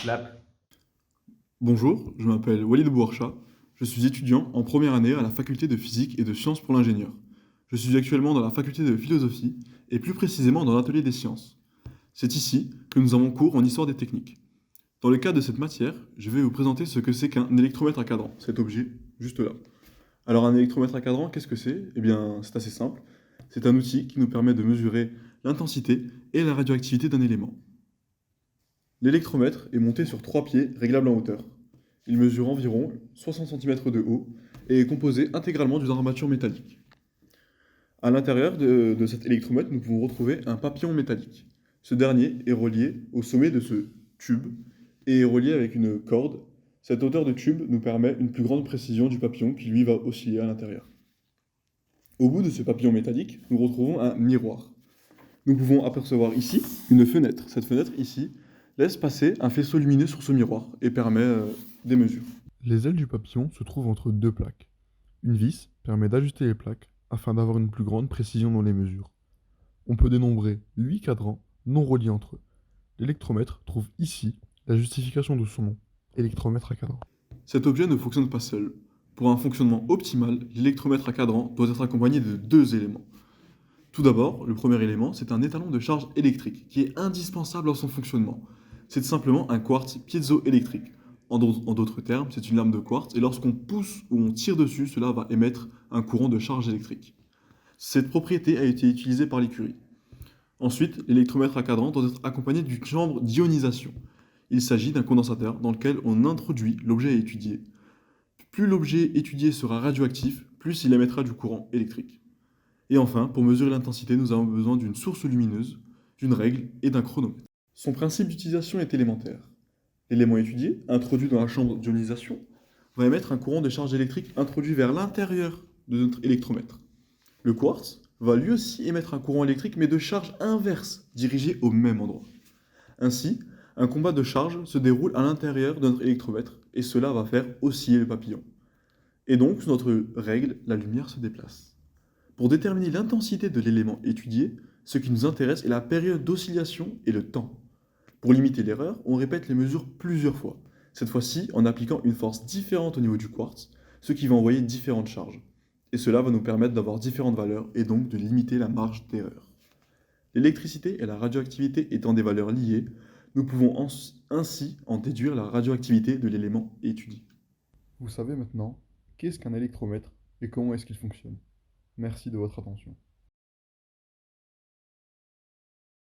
Clap. Bonjour, je m'appelle Walid Bouarcha, je suis étudiant en première année à la faculté de physique et de sciences pour l'ingénieur. Je suis actuellement dans la faculté de philosophie et plus précisément dans l'atelier des sciences. C'est ici que nous avons cours en histoire des techniques. Dans le cadre de cette matière, je vais vous présenter ce que c'est qu'un électromètre à cadran, cet objet juste là. Alors un électromètre à cadran, qu'est-ce que c'est? Eh bien, c'est assez simple. C'est un outil qui nous permet de mesurer l'intensité et la radioactivité d'un élément. L'électromètre est monté sur trois pieds réglables en hauteur. Il mesure environ 60 cm de haut et est composé intégralement d'une armature métallique. À l'intérieur de cet électromètre, nous pouvons retrouver un papillon métallique. Ce dernier est relié au sommet de ce tube et est relié avec une corde. Cette hauteur de tube nous permet une plus grande précision du papillon qui lui va osciller à l'intérieur. Au bout de ce papillon métallique, nous retrouvons un miroir. Nous pouvons apercevoir ici une fenêtre. Cette fenêtre ici laisse passer un faisceau lumineux sur ce miroir et permet des mesures. Les ailes du papillon se trouvent entre deux plaques. Une vis permet d'ajuster les plaques afin d'avoir une plus grande précision dans les mesures. On peut dénombrer 8 cadrans non reliés entre eux. L'électromètre trouve ici la justification de son nom, électromètre à cadran. Cet objet ne fonctionne pas seul. Pour un fonctionnement optimal, l'électromètre à cadran doit être accompagné de deux éléments. Tout d'abord, le premier élément, c'est un étalon de charge électrique qui est indispensable à son fonctionnement. C'est simplement un quartz piézoélectrique. En d'autres termes, c'est une lame de quartz et lorsqu'on pousse ou on tire dessus, cela va émettre un courant de charge électrique. Cette propriété a été utilisée par les Curie. Ensuite, l'électromètre à cadran doit être accompagné d'une chambre d'ionisation. Il s'agit d'un condensateur dans lequel on introduit l'objet à étudier. Plus l'objet étudié sera radioactif, plus il émettra du courant électrique. Et enfin, pour mesurer l'intensité, nous avons besoin d'une source lumineuse, d'une règle et d'un chronomètre. Son principe d'utilisation est élémentaire. L'élément étudié, introduit dans la chambre d'ionisation, va émettre un courant de charge électrique introduit vers l'intérieur de notre électromètre. Le quartz va lui aussi émettre un courant électrique mais de charge inverse, dirigé au même endroit. Ainsi, un combat de charge se déroule à l'intérieur de notre électromètre et cela va faire osciller le papillon. Et donc, sous notre règle, la lumière se déplace. Pour déterminer l'intensité de l'élément étudié, ce qui nous intéresse est la période d'oscillation et le temps. Pour limiter l'erreur, on répète les mesures plusieurs fois, cette fois-ci en appliquant une force différente au niveau du quartz, ce qui va envoyer différentes charges. Et cela va nous permettre d'avoir différentes valeurs et donc de limiter la marge d'erreur. L'électricité et la radioactivité étant des valeurs liées, nous pouvons ainsi en déduire la radioactivité de l'élément étudié. Vous savez maintenant qu'est-ce qu'un électromètre et comment est-ce qu'il fonctionne. Merci de votre attention.